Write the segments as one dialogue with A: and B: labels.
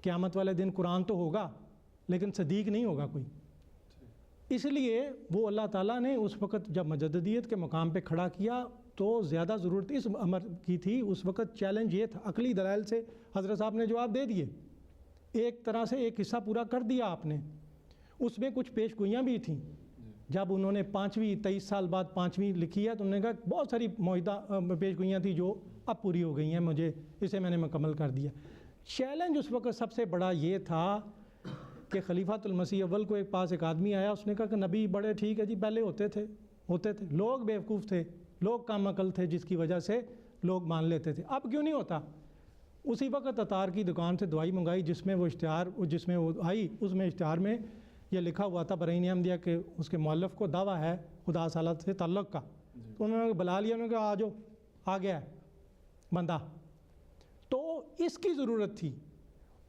A: قیامت والے دن قرآن تو ہوگا لیکن صدیق نہیں ہوگا کوئی. اس لیے وہ اللہ تعالیٰ نے اس وقت جب مجددیت کے مقام پہ کھڑا کیا تو زیادہ ضرورت اس امر کی تھی. اس وقت چیلنج یہ تھا، عقلی دلائل سے حضرت صاحب نے جواب دے دیے، ایک طرح سے ایک حصہ پورا کر دیا آپ نے. اس میں کچھ پیش گوئیاں بھی تھیں. جب انہوں نے 23 سال بعد 5ویں لکھی ہے تو انہوں نے کہا بہت ساری معاہدہ پیش گوئیاں تھیں جو اب پوری ہو گئی ہیں، مجھے اسے میں نے مکمل کر دیا. چیلنج اس وقت سب سے بڑا یہ تھا کہ خلیفۃ المسیح اول کو ایک پاس ایک آدمی آیا، اس نے کہا کہ نبی بڑے ٹھیک ہے جی پہلے ہوتے تھے لوگ بیوقوف تھے، لوگ کم عقل تھے، جس کی وجہ سے لوگ مان لیتے تھے، اب کیوں نہیں ہوتا؟ اسی وقت عطار کی دکان سے دوائی منگائی جس میں وہ آئی، اس میں اشتہار میں یہ لکھا ہوا تھا براہین احمدیہ کہ اس کے مؤلف کو دعویٰ ہے خدا صالت سے تعلق کا. تو انہوں نے بلا لیا، انہوں نے کہا آ جاؤ، آ گیا ہے بندہ. تو اس کی ضرورت تھی.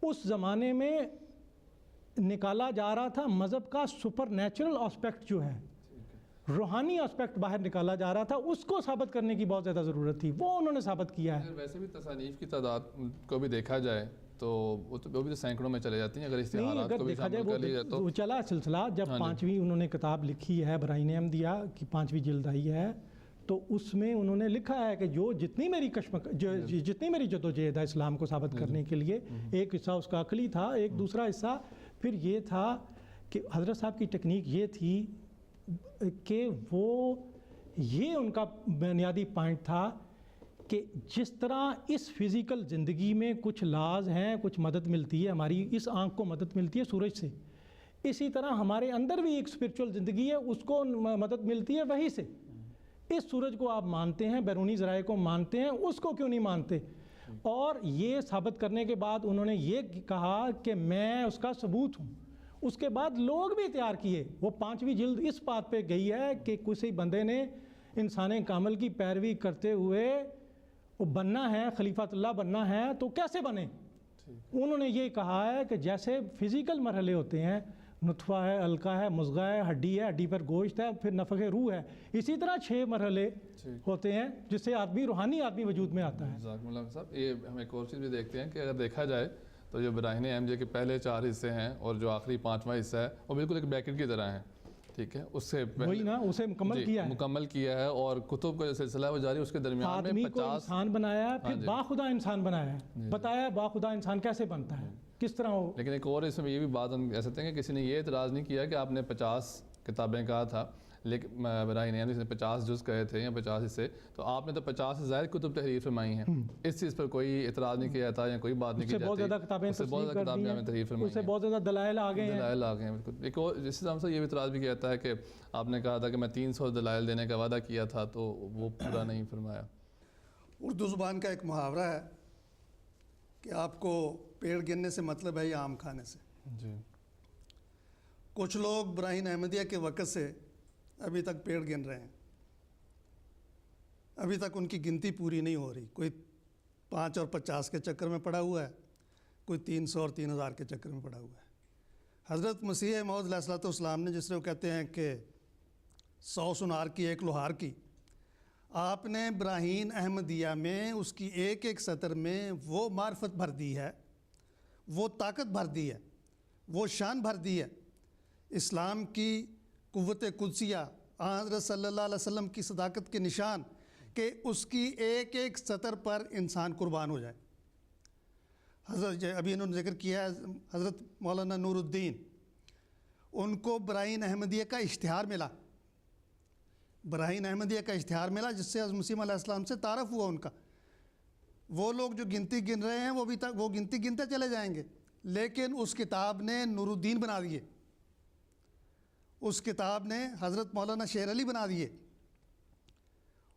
A: اس زمانے میں نکالا جا رہا تھا مذہب کا سپر نیچرل آسپیکٹ جو ہے، روحانی آسپیکٹ باہر نکالا جا رہا تھا، اس کو ثابت کرنے کی بہت زیادہ ضرورت تھی. وہ انہوں نے ثابت کیا ہے.
B: ویسے بھی تصانیف کی تعداد کو بھی دیکھا جائے تو وہ بھی تو سینکڑوں میں چلے جاتی ہیں. اگر استحارات کو بھی شامل کر لیا تو
A: چلا سلسلہ. جب 5ویں انہوں نے کتاب لکھی ہے براہین احمدیہ کی 5ویں جلد آئی ہے تو اس میں انہوں نے لکھا ہے کہ جتنی میری جدوجہد ہے اسلام کو ثابت کرنے کے لیے، ایک حصہ اس کا عقلی تھا، ایک دوسرا حصہ پھر یہ تھا کہ حضرت صاحب کی ٹیکنیک یہ تھی کہ وہ یہ ان کا بنیادی پوائنٹ تھا کہ جس طرح اس فزیکل زندگی میں کچھ لاز ہیں، کچھ مدد ملتی ہے، ہماری اس آنکھ کو مدد ملتی ہے سورج سے، اسی طرح ہمارے اندر بھی ایک اسپرچول زندگی ہے، اس کو مدد ملتی ہے وحی سے. اس سورج کو آپ مانتے ہیں، بیرونی ذرائع کو مانتے ہیں، اس کو کیوں نہیں مانتے؟ اور یہ ثابت کرنے کے بعد انہوں نے یہ کہا کہ میں اس کا ثبوت ہوں. اس کے بعد لوگ بھی تیار کیے. وہ 5ویں جلد اس بات پہ گئی ہے کہ کسی بندے نے انسان کامل کی پیروی کرتے ہوئے وہ بننا ہے، خلیفۃ اللہ بننا ہے تو کیسے بنے؟ انہوں نے یہ کہا ہے کہ جیسے فزیکل مرحلے ہوتے ہیں، نطفہ ہے، علقہ ہے، مضغہ ہے، ہڈی ہے، ہڈی پر گوشت ہے، پھر نفخ روح ہے، اسی طرح 6 مرحلے ہوتے ہیں جس سے روحانی آدمی وجود میں آتا ہے.
B: جزاکم اللہ صاحب. یہ ہم ایک اور چیز بھی دیکھتے ہیں کہ اگر دیکھا جائے تو جو براہین احمدیہ کے پہلے 4 حصے ہیں اور جو آخری 5واں حصہ ہے وہ بالکل ایک بیکٹ کی طرح ہیں. ٹھیک ہے، اس سے
A: وہی نا، اسے مکمل کیا ہے
B: اور کتب کا جو سلسلہ ہے وہ جاری، اس کے درمیان میں 50
A: انسان بنایا ہے، پھر باخدا انسان بنایا ہے، بتایا باخدا انسان کیسے بنتا ہے، کس طرح ہو.
B: لیکن ایک اور اس میں یہ بھی بات ہم کہہ سکتے ہیں کہ کسی نے یہ اعتراض نہیں کیا کہ آپ نے 50 کتابیں کہا تھا، لیکن براہین احمدیہ نے 50 جز کہے تھے یا 50 حصے، تو آپ نے تو 50 سے زائد کتب تحریر فرمائی ہیں. اس چیز پر کوئی اعتراض نہیں کیا جاتا یا کوئی بات نہیں کی جاتی.
A: بہت زیادہ کتابیں
B: تحریر فرمائی ہیں،
A: اس سے بہت زیادہ دلائل آ گئے
B: ہیں. بالکل. ایک اور جس طرح سے یہ بھی اعتراض بھی کیا جاتا ہے کہ آپ نے کہا تھا کہ میں 300 دلائل دینے کا وعدہ کیا تھا تو وہ پورا نہیں فرمایا.
C: اردو زبان کا ایک محاورہ ہے کہ آپ کو پیڑ گننے سے مطلب ہے یا آم کھانے سے.
B: جی.
C: کچھ لوگ براہین احمدیہ کے وقت سے ابھی تک پیڑ گن رہے ہیں، ابھی تک ان کی گنتی پوری نہیں ہو رہی. کوئی 5 اور 50 کے چکر میں پڑا ہوا ہے، کوئی 300 اور 3000 کے چکر میں پڑا ہوا ہے. حضرت مسیح موعود علیہ الصلوۃ والسلام نے، جس سے وہ کہتے ہیں کہ 100 سنار کی 1 لوہار کی، آپ نے براہین احمدیہ میں اس کی ایک ایک سطر میں وہ معرفت بھر دی ہے، وہ طاقت بھر دی ہے، وہ شان بھر دی ہے، اسلام کی قوت قدسیہ، حضرت صلی اللہ علیہ وسلم کی صداقت کے نشان، کہ اس کی ایک ایک سطر پر انسان قربان ہو جائے. حضرت ابھی انہوں نے ذکر کیا ہے حضرت مولانا نور الدین، ان کو براہین احمدیہ کا اشتہار ملا، براہین احمدیہ کا اشتہار ملا جس سے حضرت مسیح علیہ السلام سے تعارف ہوا ان کا. وہ لوگ جو گنتی گن رہے ہیں وہ بھی تک وہ گنتی گنتے چلے جائیں گے، لیکن اس کتاب نے نور الدین بنا دیے، اس کتاب نے حضرت مولانا شیر علی بنا دیے،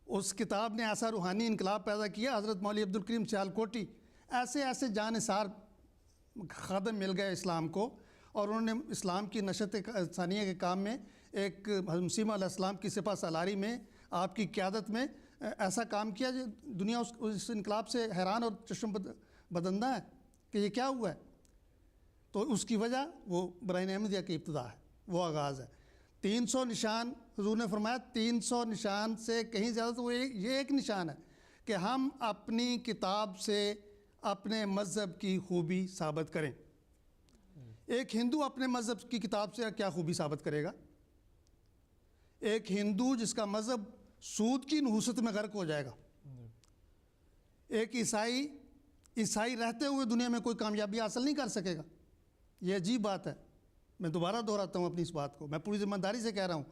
C: اس کتاب نے ایسا روحانی انقلاب پیدا کیا. حضرت مولوی عبدالکریم سیالکوٹی، ایسے ایسے جانثار خادم مل گئے اسلام کو، اور انہوں نے اسلام کی نشت ثانیہ کے کام میں ایک حضرت مسیح علیہ السلام کی سپہ سالاری میں آپ کی قیادت میں ایسا کام کیا جو دنیا اس انقلاب سے حیران اور چشم بدندہ ہے کہ یہ کیا ہوا ہے. تو اس کی وجہ وہ براہین احمدیہ کی ابتدا ہے، وہ آغاز ہے. 300 نشان حضور نے فرمایا، 300 نشان سے کہیں زیادہ، تو یہ ایک نشان ہے کہ ہم اپنی کتاب سے اپنے مذہب کی خوبی ثابت کریں. ایک ہندو اپنے مذہب کی کتاب سے کیا خوبی ثابت کرے گا؟ ایک ہندو جس کا مذہب سود کی نحوست میں غرق ہو جائے گا، ایک عیسائی رہتے ہوئے دنیا میں کوئی کامیابی حاصل نہیں کر سکے گا۔ یہ عجیب بات ہے، میں دوبارہ دہراتا ہوں اپنی اس بات کو، میں پوری ذمہ داری سے کہہ رہا ہوں،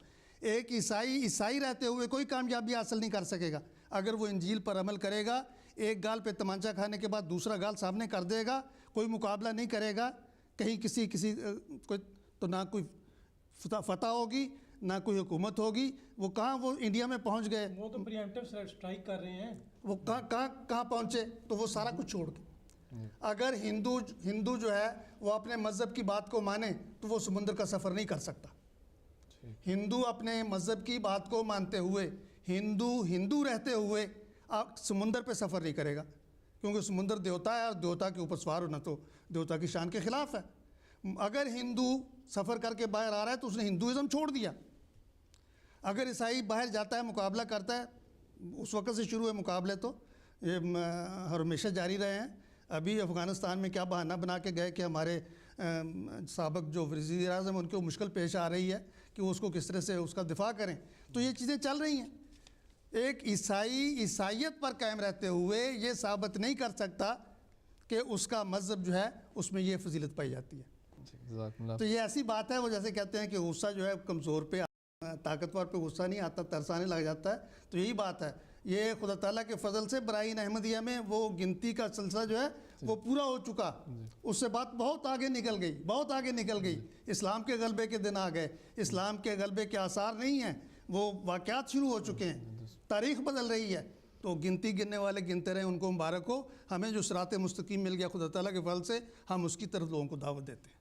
C: ایک عیسائی رہتے ہوئے کوئی کامیابی حاصل نہیں کر سکے گا اگر وہ انجیل پر عمل کرے گا۔ ایک گال پہ تمانچہ کھانے کے بعد دوسرا گال سامنے کر دے گا، کوئی مقابلہ نہیں کرے گا، کہیں کسی کوئی تو نہ کوئی فتح ہوگی نہ کوئی حکومت ہوگی۔ وہ کہاں، وہ انڈیا میں پہنچ گئے،
A: وہ تو پری ایمپٹیو اسٹرائک کر رہے ہیں،
C: وہ کہاں پہنچے، تو وہ سارا کچھ چھوڑ کے اگر ہندو جو ہے وہ اپنے مذہب کی بات کو مانے تو وہ سمندر کا سفر نہیں کر سکتا۔ ہندو اپنے مذہب کی بات کو مانتے ہوئے ہندو رہتے ہوئے سمندر پہ سفر نہیں کرے گا، کیونکہ سمندر دیوتا ہے اور دیوتا کے اوپر سوار ہونا تو دیوتا کی شان کے خلاف ہے۔ اگر ہندو سفر کر کے باہر آ رہا ہے تو اس نے ہندوازم چھوڑ دیا۔ اگر عیسائی باہر جاتا ہے مقابلہ کرتا ہے، اس وقت سے شروع ہے مقابلے، تو یہ ہمیشہ جاری رہے ہیں۔ ابھی افغانستان میں کیا بہانہ بنا کے گئے کہ ہمارے سابق جو وزیر اعظم ان کو مشکل پیش آ رہی ہے کہ وہ اس کو کس طرح سے اس کا دفاع کریں، تو یہ چیزیں چل رہی ہیں۔ ایک عیسائیت پر قائم رہتے ہوئے یہ ثابت نہیں کر سکتا کہ اس کا مذہب جو ہے اس میں یہ فضیلت پائی جاتی ہے۔ تو یہ ایسی بات ہے، وہ جیسے کہتے ہیں کہ غصہ جو ہے کمزور پہ، طاقتور پہ غصہ نہیں آتا، ترسانے لگ جاتا ہے، تو یہی بات ہے۔ یہ خدا تعالیٰ کے فضل سے براہین احمدیہ میں وہ گنتی کا سلسلہ جو ہے وہ پورا ہو چکا، اس سے بات بہت آگے نکل گئی، اسلام کے غلبے کے دن آ گئے، اسلام کے غلبے کے آثار نہیں ہیں، وہ واقعات شروع ہو چکے ہیں، تاریخ بدل رہی ہے۔ تو گنتی گننے والے گنتے رہیں، ان کو مبارک ہو۔ ہمیں جو صراط مستقیم مل گیا خدا تعالیٰ کے فضل سے، ہم اس کی طرف لوگوں کو دعوت دیتے ہیں۔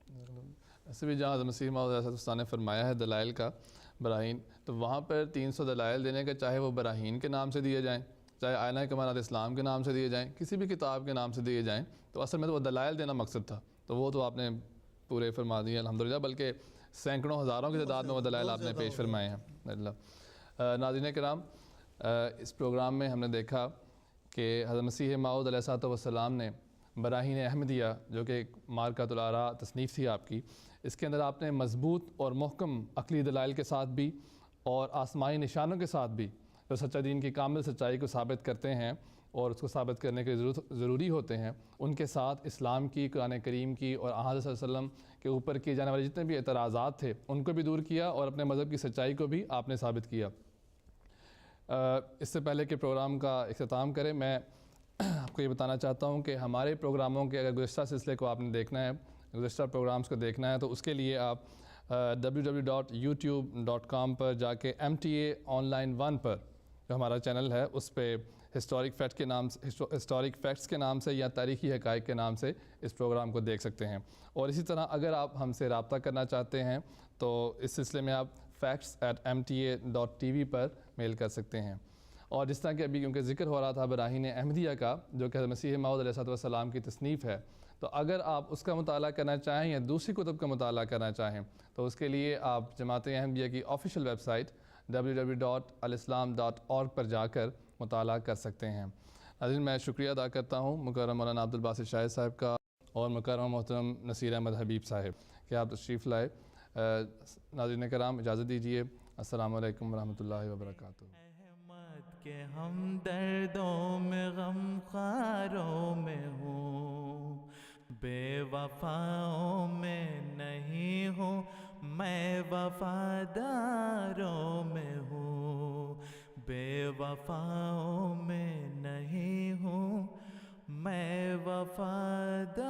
B: ایسے بھی جہاں مسیح موعود علیہ السلام نے فرمایا ہے دلائل کا براہین، تو وہاں پر 300 دلائل دینے کے، چاہے وہ براہین کے نام سے دیے جائیں، چاہے آئینہ کمالات اسلام کے نام سے دیے جائیں، کسی بھی کتاب کے نام سے دیے جائیں، تو اصل میں تو وہ دلائل دینا مقصد تھا، تو وہ تو آپ نے پورے فرما دیے الحمدللہ، بلکہ سینکڑوں ہزاروں کی تعداد میں وہ دلائل آپ نے پیش فرمائے ہیں۔ ناظرین کرام، اس پروگرام میں ہم نے دیکھا کہ حضرت مسیح موعود علیہ السلام نے براہین احمدیہ، جو کہ ایک مارکۃ الآراء تصنیف تھی آپ کی، اس کے اندر آپ نے مضبوط اور محکم عقلی دلائل کے ساتھ بھی اور آسمانی نشانوں کے ساتھ بھی جو سچا دین کی کامل سچائی کو ثابت کرتے ہیں اور اس کو ثابت کرنے کے ضروری ہوتے ہیں، ان کے ساتھ اسلام کی، قرآن کریم کی اور آن حضرت صلی اللہ علیہ وسلم کے اوپر کیے جانے والے جتنے بھی اعتراضات تھے ان کو بھی دور کیا اور اپنے مذہب کی سچائی کو بھی آپ نے ثابت کیا۔ اس سے پہلے کہ پروگرام کا اختتام کریں، میں آپ کو یہ بتانا چاہتا ہوں کہ ہمارے پروگراموں کے اگر گزشتہ سلسلے کو آپ نے دیکھنا ہے، گزشتہ پروگرامز کو دیکھنا ہے، تو اس کے لیے آپ www.youtube.com پر جا کے MTA Online 1 پر جو ہمارا چینل ہے اس پہ ہسٹورک فیکٹس کے نام سے یا تاریخی حقائق کے نام سے اس پروگرام کو دیکھ سکتے ہیں۔ اور اسی طرح اگر آپ ہم سے رابطہ کرنا چاہتے ہیں تو اس سلسلے میں آپ facts@mta.tv پر میل کر سکتے ہیں۔ اور جس طرح کہ ابھی کیونکہ ذکر ہو رہا تھا براہین احمدیہ کا، جو کہ مسیح موعود علیہ السلام کی تصنیف ہے، تو اگر آپ اس کا مطالعہ کرنا چاہیں یا دوسری کتب کا مطالعہ کرنا چاہیں تو اس کے لیے آپ جماعت احمدیہ کی آفیشیل ویب سائٹ www.alislam.org پر جا کر مطالعہ کر سکتے ہیں۔ ناظرین، میں شکریہ ادا کرتا ہوں مکرم مولانا عبدالباسط شاہد صاحب کا اور مکرم محترم نصیر احمد حبیب صاحب کہ آپ تشریف لائے۔ ناظرین کرام، اجازت دیجیے، السلام علیکم ورحمۃ اللہ وبرکاتہ۔
D: احمد کے ہم دردوں میں غم خاروں میں ہوں، بے وفاؤں میں نہیں ہوں، میں وفاداروں میں ہوں، بے وفاؤں میں نہیں ہوں، میں وفاداروں